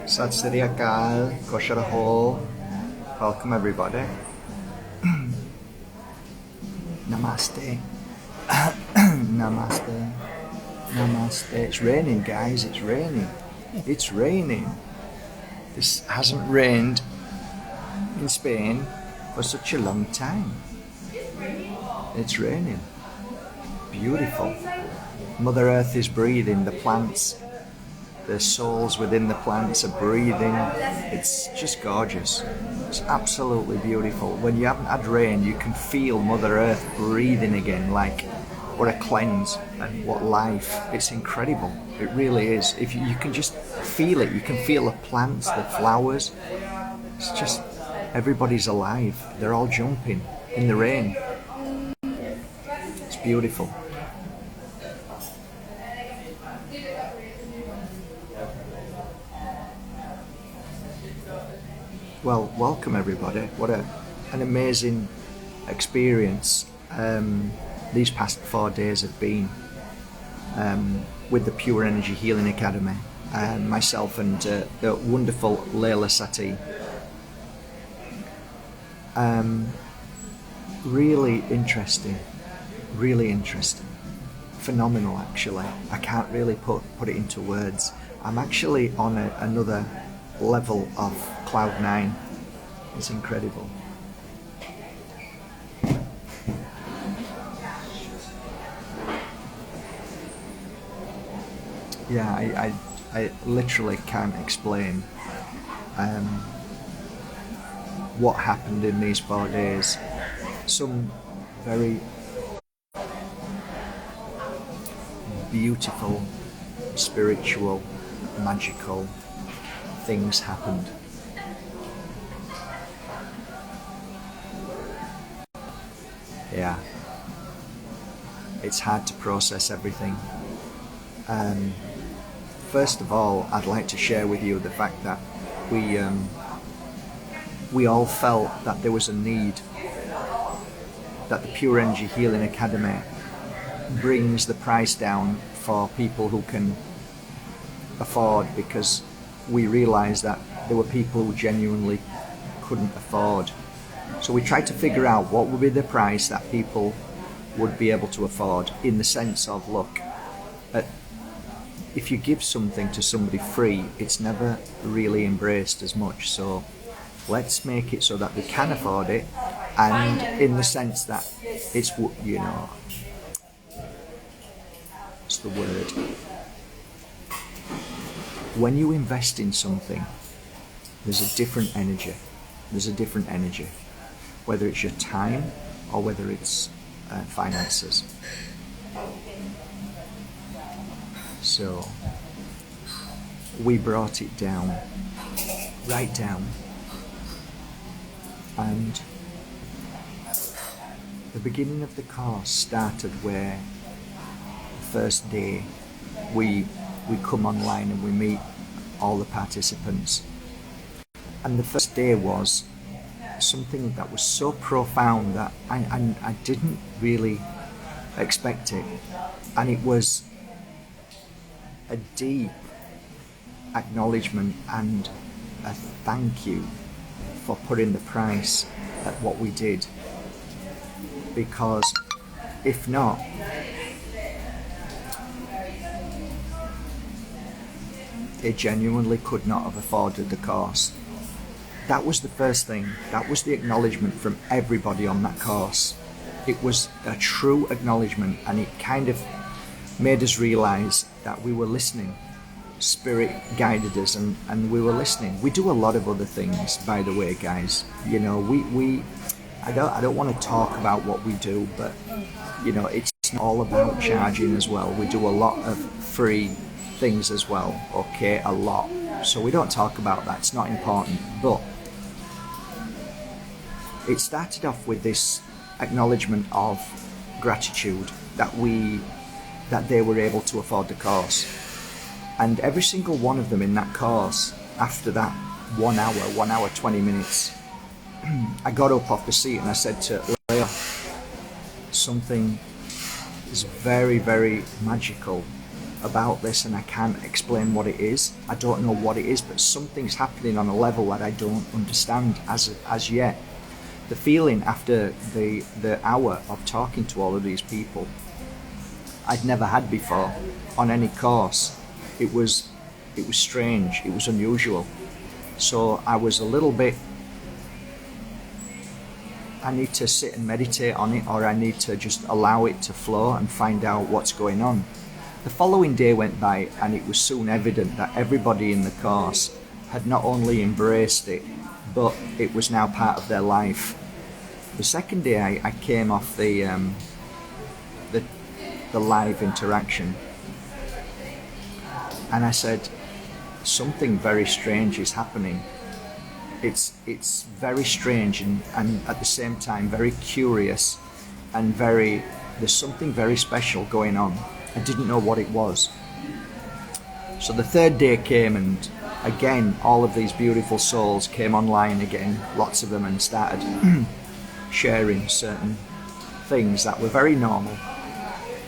Sat Sri Akal, Kosher Hall. Welcome everybody. Namaste. Namaste. Namaste. It's raining, guys. It's raining. It's raining. This hasn't rained in Spain for such a long time. It's raining. Beautiful. Mother Earth is breathing. The plants, the souls within the plants are breathing. It's just gorgeous. It's absolutely beautiful. When you haven't had rain, you can feel Mother Earth breathing again. Like, what a cleanse and what life. It's incredible. It really is. If you can just feel it. You can feel the plants, the flowers. It's just, everybody's alive. They're all jumping in the rain. It's beautiful. Well, welcome everybody. What an amazing experience these past 4 days have been with the Pure Energy Healing Academy. Myself and the wonderful Layla Sati. Really interesting. Really interesting. Phenomenal, actually. I can't really put it into words. I'm actually on another level of Cloud 9. It's incredible. Yeah, I literally can't explain what happened in these 4 days. Some very beautiful, spiritual, magical things happened. Yeah, it's hard to process everything. First of all, I'd like to share with you the fact that we all felt that there was a need, that the Pure Energy Healing Academy brings the price down for people who can afford, because we realised that there were people who genuinely couldn't afford. So we tried to figure out what would be the price that people would be able to afford, in the sense of, look, if you give something to somebody free, it's never really embraced as much. So let's make it so that they can afford it, and in the sense that it's, you know, what's the word? When you invest in something, there's a different energy. There's a different energy, whether it's your time or whether it's finances. So we brought it down, right down, and the beginning of the course started where the first day we come online and we meet all the participants, and the first day was something that was so profound that I didn't really expect it, and it was a deep acknowledgement and a thank you for putting the price at what we did, because if not, they genuinely could not have afforded the course. That was the first thing. That was the acknowledgement from everybody on that course. It was a true acknowledgement, and it kind of made us realise that we were listening. Spirit guided us, and we were listening. We do a lot of other things, by the way, guys. You know, I don't want to talk about what we do, but you know, it's not all about charging as well. We do a lot of free things as well, okay, a lot. So we don't talk about that, it's not important. But it started off with this acknowledgement of gratitude that they were able to afford the course. And every single one of them in that course, after that 1 hour 20 minutes, I got up off the seat and I said to Leah, something is very, very magical about this and I can't explain what it is. I don't know what it is, but something's happening on a level that I don't understand as yet. The feeling after the hour of talking to all of these people, I'd never had before on any course. It was strange, it was unusual. So I was a little bit, I need to sit and meditate on it, or I need to just allow it to flow and find out what's going on. The following day went by and it was soon evident that everybody in the course had not only embraced it, but it was now part of their life. The second day I came off the live interaction and I said, something very strange is happening. It's very strange and at the same time very curious and there's something very special going on. I didn't know what it was. So the third day came and again all of these beautiful souls came online again, lots of them, and started sharing certain things that were very normal.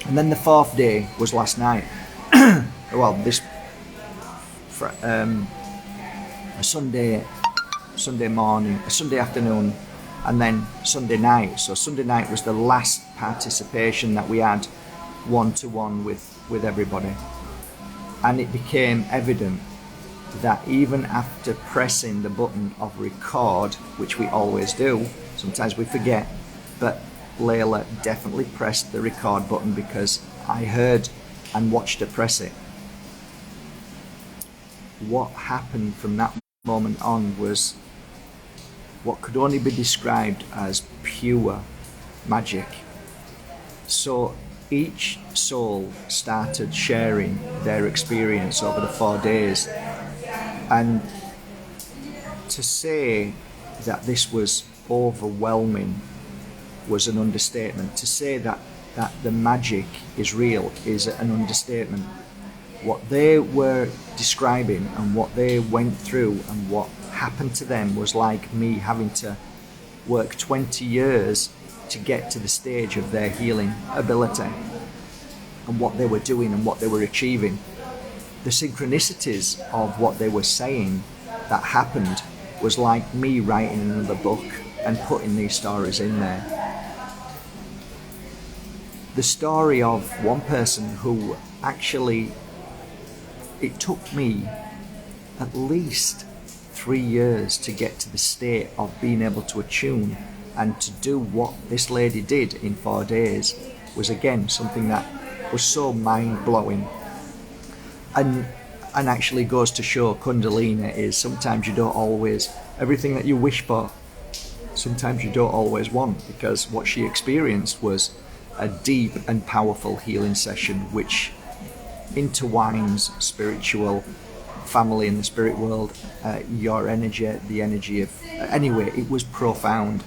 And then the fourth day was last night. Well, a Sunday morning, a Sunday afternoon, and then Sunday night. So Sunday night was the last participation that we had one-to-one with everybody. And it became evident that even after pressing the button of record, which we always do, sometimes we forget, but Layla definitely pressed the record button because I heard and watched her press it. What happened from that moment on was what could only be described as pure magic. So each soul started sharing their experience over the 4 days, and to say that this was overwhelming was an understatement. To say that the magic is real is an understatement. What they were describing and what they went through and what happened to them was like me having to work 20 years to get to the stage of their healing ability and what they were doing and what they were achieving. The synchronicities of what they were saying that happened was like me writing another book and putting these stories in there. The story of one person who actually, it took me at least 3 years to get to the state of being able to attune and to do what this lady did in 4 days was again something that was so mind-blowing, and actually goes to show Kundalini is sometimes you don't always, everything that you wish for, sometimes you don't always want, because what she experienced was a deep and powerful healing session which intertwines spiritual, family in the spirit world, your energy, the energy of, anyway, it was profound,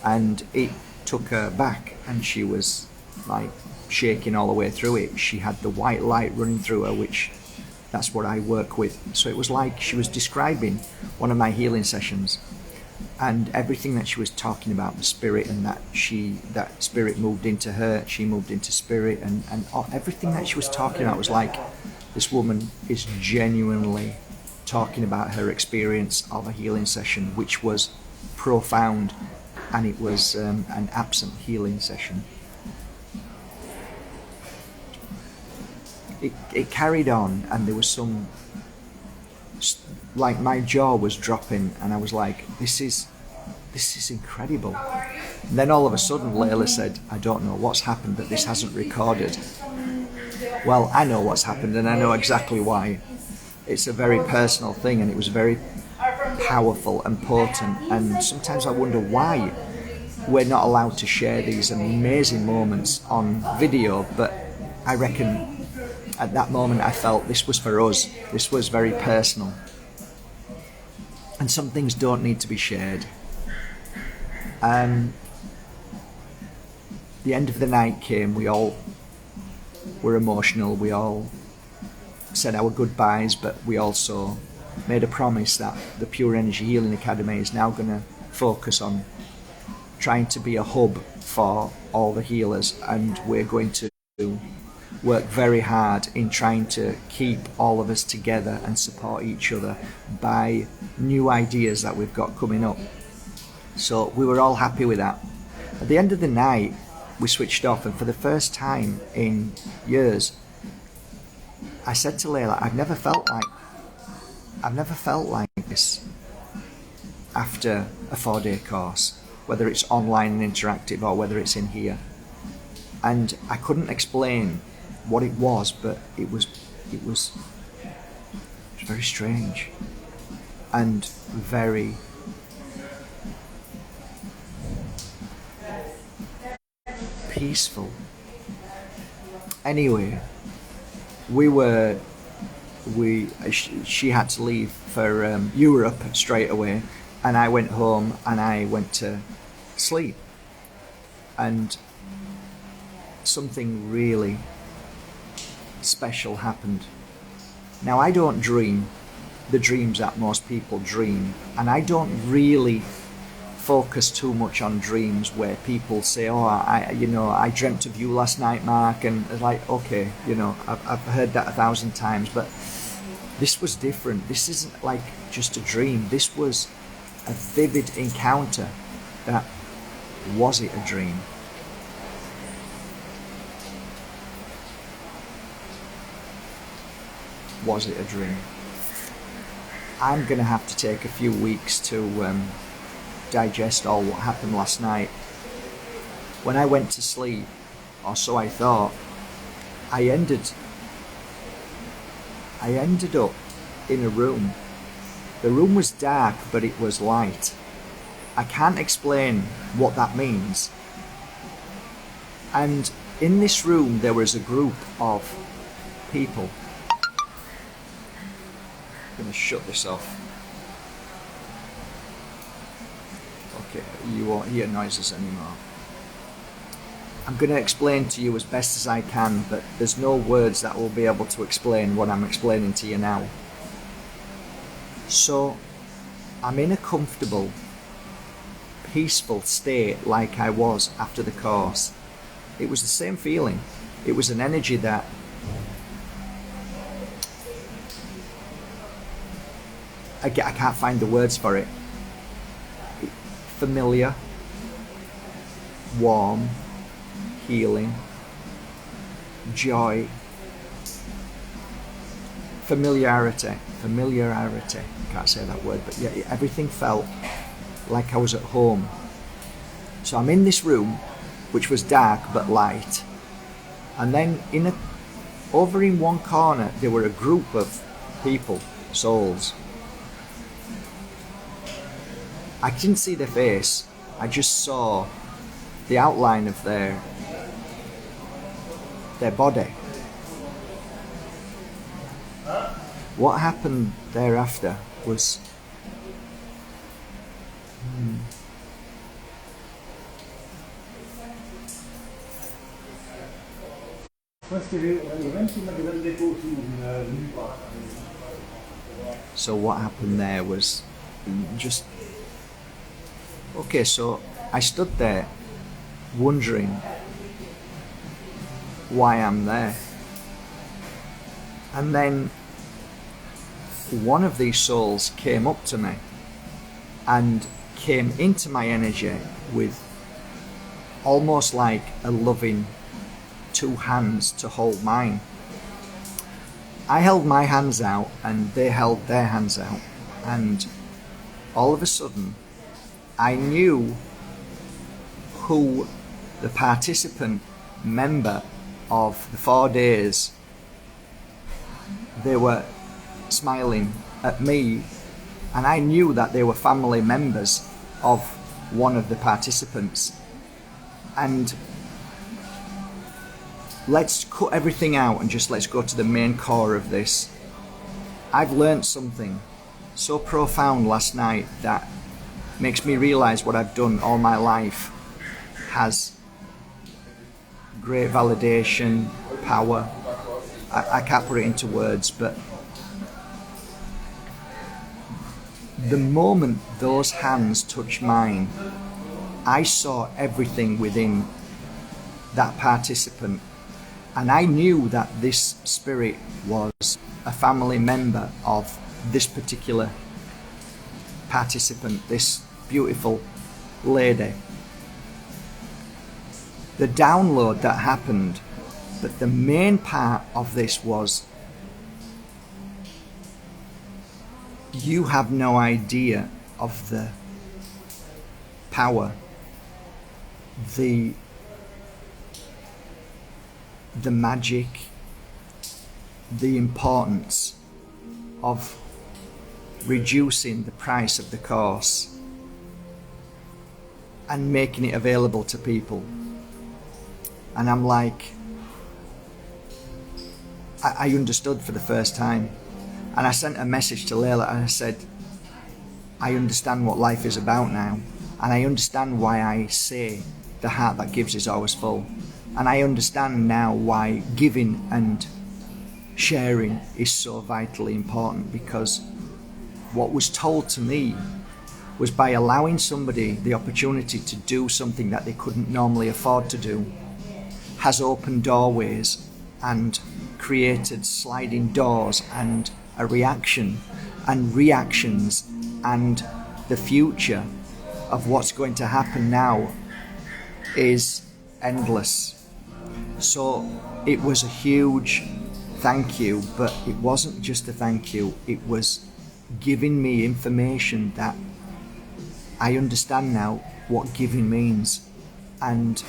and it took her back and she was like shaking all the way through it. She had the white light running through her, which that's what I work with. So it was like she was describing one of my healing sessions, and everything that she was talking about, the spirit, and that spirit moved into her, she moved into spirit, and everything that she was talking about was like this woman is genuinely talking about her experience of a healing session, which was profound, and it was an absent healing session. It carried on, and there was some, like my jaw was dropping, and I was like, this is incredible. And then all of a sudden Layla said, I don't know what's happened, but this hasn't recorded. Well, I know what's happened, and I know exactly why. It's a very personal thing, and it was very powerful and potent, and sometimes I wonder why we're not allowed to share these amazing moments on video, but I reckon at that moment I felt this was for us, this was very personal, and some things don't need to be shared. The end of the night came, we all were emotional, we all said our goodbyes, but we also made a promise that the Pure Energy Healing Academy is now going to focus on trying to be a hub for all the healers, and we're going to work very hard in trying to keep all of us together and support each other by new ideas that we've got coming up. So we were all happy with that. At the end of the night, we switched off, and for the first time in years, I said to Layla, I've never felt like this after a 4-day course, whether it's online and interactive or whether it's in here. And I couldn't explain what it was, but it was very strange and very peaceful. Anyway, she had to leave for Europe straight away, and I went home and I went to sleep, and something really special happened. Now, I don't dream the dreams that most people dream, and I don't really focus too much on dreams where people say, oh, I dreamt of you last night, Mark, and it's like, okay, I've heard that 1,000 times, but this was different. This isn't like just a dream. This was a vivid encounter. That was it a dream? Was it a dream? I'm gonna have to take a few weeks to digest all what happened last night. When I went to sleep, or so I thought, I ended up in a room. The room was dark, but it was light. I can't explain what that means. And in this room there was a group of people. I'm going to shut this off. Okay, you won't hear noises anymore. I'm going to explain to you as best as I can, but there's no words that will be able to explain what I'm explaining to you now. So, I'm in a comfortable, peaceful state like I was after the course. It was the same feeling. It was an energy that I can't find the words for it. Familiar, warm, healing, joy, familiarity. Can't say that word, but yeah, everything felt like I was at home. So I'm in this room, which was dark but light, and then over in one corner there were a group of people, souls. I didn't see their face, I just saw the outline of their body. What happened thereafter was so what happened there was just okay. So I stood there wondering why I'm there, and then one of these souls came up to me and came into my energy with almost like a loving two hands to hold mine. I held my hands out and they held their hands out, and all of a sudden I knew who the participant member of the 4 days. They were smiling at me, and I knew that they were family members of one of the participants. And let's cut everything out and just let's go to the main core of this. I've learned something so profound last night that makes me realize what I've done all my life has great validation, power. I can't put it into words, but the moment those hands touched mine, I saw everything within that participant And I knew that this spirit was a family member of this particular participant, this beautiful lady. The download that happened, but the main part of this was, you have no idea of the power, the magic, the importance of reducing the price of the course and making it available to people. And I'm like, I understood for the first time. And I sent a message to Layla and I said, I understand what life is about now. And I understand why I say the heart that gives is always full. And I understand now why giving and sharing is so vitally important, because what was told to me was, by allowing somebody the opportunity to do something that they couldn't normally afford to do, has opened doorways and created sliding doors and a reaction and reactions, and the future of what's going to happen now is endless. So it was a huge thank you, but it wasn't just a thank you, it was giving me information that I understand now what giving means, and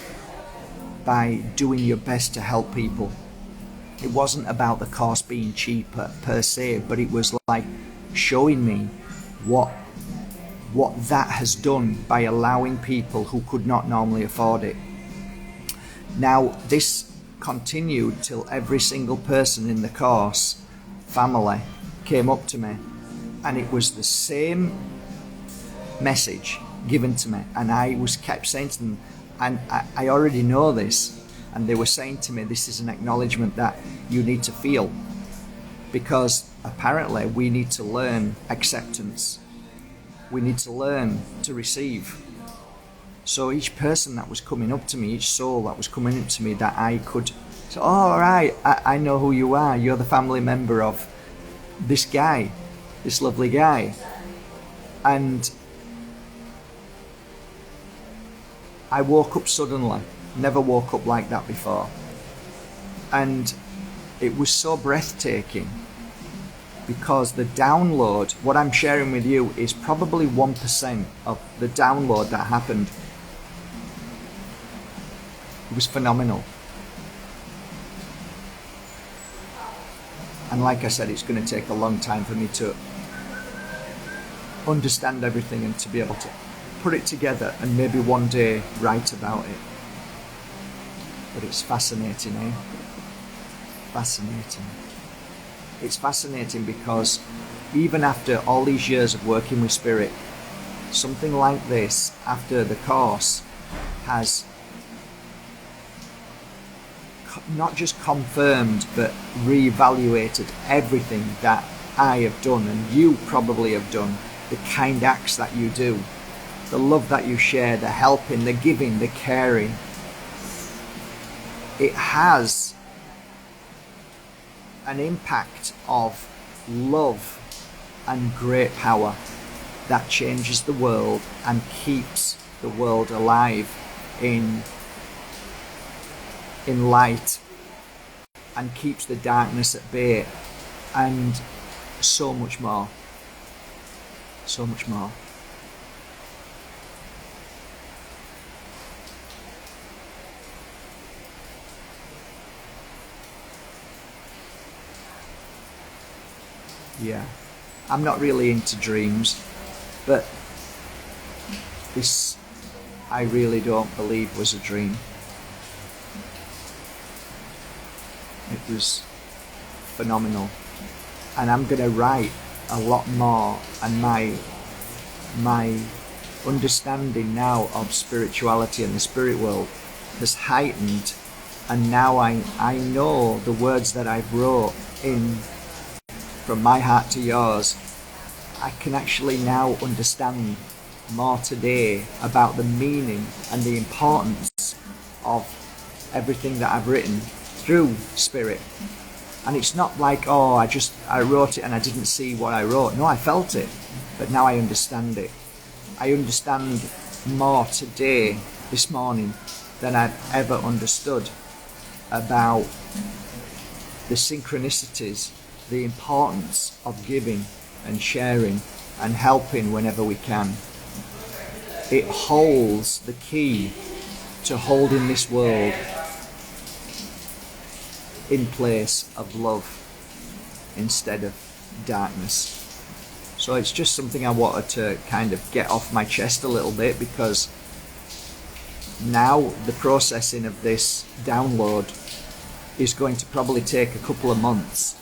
by doing your best to help people. It wasn't about the course being cheaper per se, but it was like showing me what that has done by allowing people who could not normally afford it. Now this continued till every single person in the course family came up to me, and it was the same message given to me, and I was kept saying to them, and I already know this, and they were saying to me, this is an acknowledgement that you need to feel, because apparently we need to learn acceptance, we need to learn to receive. So each person that was coming up to me, each soul that was coming up to me, that I could say, oh, all right, I know who you are, you're the family member of this guy, this lovely guy. And I woke up suddenly, never woke up like that before, and it was so breathtaking, because the download, what I'm sharing with you, is probably 1% of the download that happened. It was phenomenal. And like I said, it's going to take a long time for me to understand everything and to be able to put it together and maybe one day write about it. But it's fascinating, eh? Fascinating. It's fascinating because even after all these years of working with Spirit, something like this, after the course, has not just confirmed but re-evaluated everything that I have done and you probably have done, the kind acts that you do, the love that you share, the helping, the giving, the caring. It has an impact of love and great power that changes the world and keeps the world alive in light, and keeps the darkness at bay, and so much more. So much more. Yeah, I'm not really into dreams, but this I really don't believe was a dream. It was phenomenal, and I'm going to write a lot more, and my understanding now of spirituality and the spirit world has heightened, and now I know the words that I've wrote in From My Heart to Yours. I can actually now understand more today about the meaning and the importance of everything that I've written, through spirit. And it's not like, oh, I wrote it and I didn't see what I wrote. No, I felt it, but now I understand it. I understand more today, this morning, than I've ever understood about the synchronicities, the importance of giving and sharing and helping whenever we can. It holds the key to holding this world in place of love instead of darkness. So it's just something I wanted to kind of get off my chest a little bit, because now the processing of this download is going to probably take a couple of months,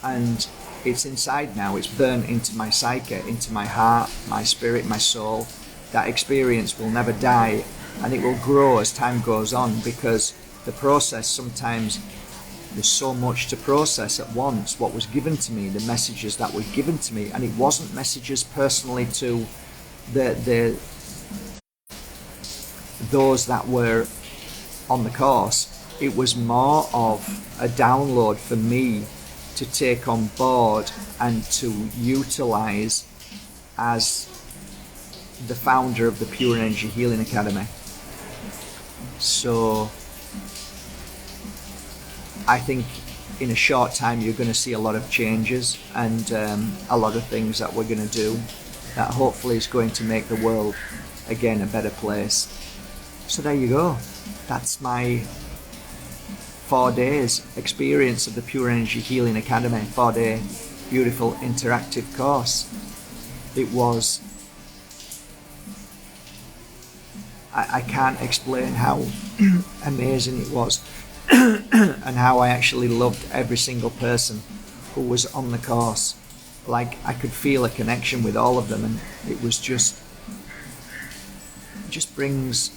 and it's inside now. It's burnt into my psyche, into my heart, my spirit, my soul. That experience will never die, and it will grow as time goes on, because the process, sometimes there's so much to process at once. What was given to me, the messages that were given to me, and it wasn't messages personally to those that were on the course. It was more of a download for me to take on board and to utilize as the founder of the Pure Energy Healing Academy. So I think in a short time you're going to see a lot of changes and a lot of things that we're going to do that hopefully is going to make the world again a better place. So there you go. That's my 4 days experience of the Pure Energy Healing Academy. 4-day beautiful interactive course. It was, I can't explain how amazing it was and how I actually loved every single person who was on the course. Like, I could feel a connection with all of them, and it was just brings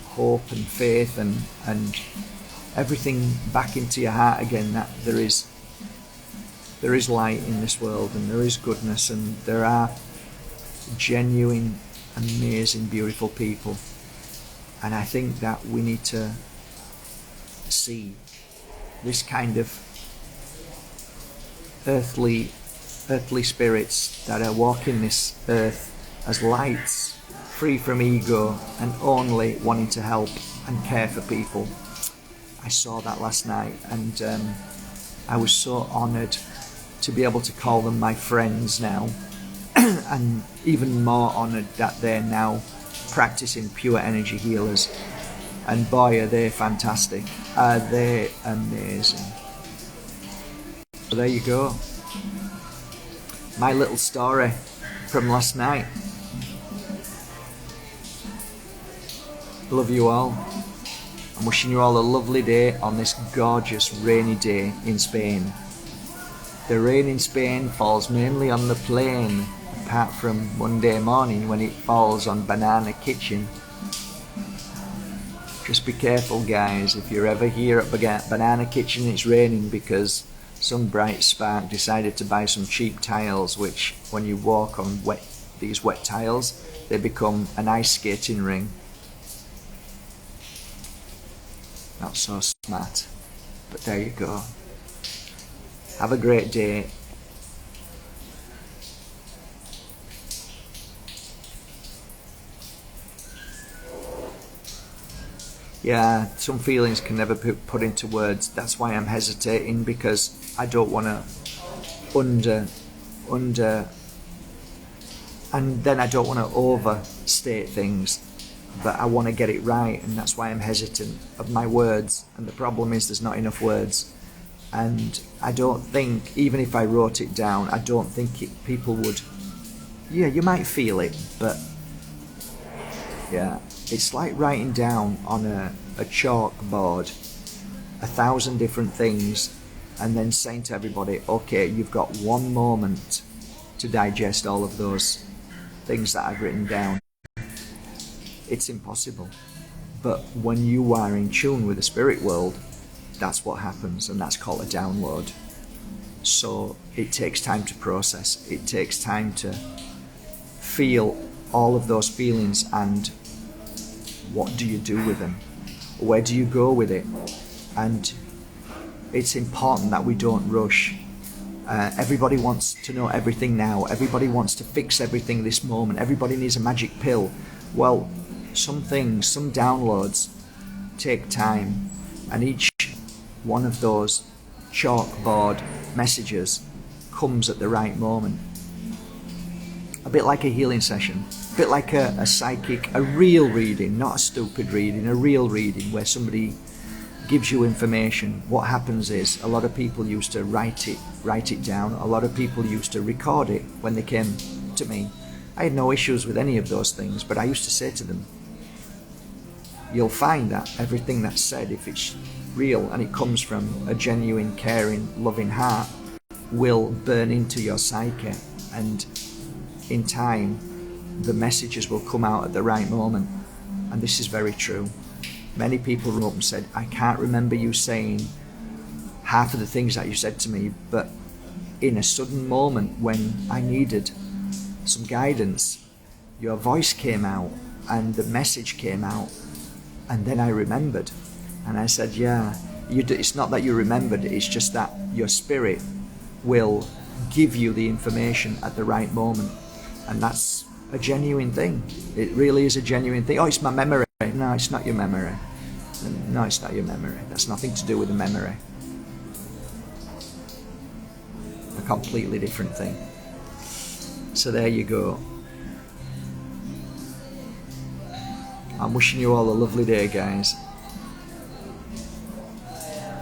hope and faith and everything back into your heart again, that there is light in this world, and there is goodness, and there are genuine, amazing, beautiful people. And I think that we need to see this kind of earthly spirits that are walking this earth as lights, free from ego and only wanting to help and care for people. I saw that last night, and I was so honoured to be able to call them my friends now, and even more honoured that they're now practicing pure energy healers. And boy, are they fantastic. Are they amazing. So there you go. My little story from last night. Love you all. I'm wishing you all a lovely day on this gorgeous rainy day in Spain. The rain in Spain falls mainly on the plain, apart from Monday morning when it falls on Banana Kitchen. Just be careful, guys, if you're ever here at Banana Kitchen, it's raining because some bright spark decided to buy some cheap tiles, which when you walk on these wet tiles, they become an ice skating ring. Not so smart, but there you go. Have a great day. Yeah, some feelings can never be put into words. That's why I'm hesitating, because I don't want to under, and then I don't want to overstate things, but I want to get it right, and that's why I'm hesitant of my words. And the problem is there's not enough words, and I don't think, even if I wrote it down, I don't think people would. Yeah, you might feel it, but yeah, it's like writing down on a chalkboard 1,000 different things and then saying to everybody, okay, you've got 1 moment to digest all of those things that I've written down. It's impossible. But when you are in tune with the spirit world, that's what happens, and that's called a download. So it takes time to process. It takes time to feel all of those feelings, and what do you do with them? Where do you go with it? and it's important that we don't rush. Everybody wants to know everything now. Everybody wants to fix everything this moment. Everybody needs a magic pill. Well, some things, some downloads take time, and each one of those chalkboard messages comes at the right moment. A bit like a healing session, a bit like a psychic, a real reading, not a stupid reading, a real reading where somebody gives you information. What happens is a lot of people used to write it down. A lot of people used to record it when they came to me. I had no issues with any of those things, but I used to say to them, you'll find that everything that's said, if it's real and it comes from a genuine, caring, loving heart, will burn into your psyche, and in time the messages will come out at the right moment. And this is very true. Many people wrote and said, I can't remember you saying half of the things that you said to me, but in a sudden moment when I needed some guidance, your voice came out and the message came out, and then I remembered. And I said, yeah, it's not that you remembered, it's just that your spirit will give you the information at the right moment. And that's a genuine thing. It really is a genuine thing. Oh, it's my memory. No, it's not your memory. No, it's not your memory. That's nothing to do with the memory. A completely different thing. So there you go. I'm wishing you all a lovely day, guys.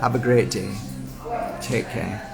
Have a great day. Take care.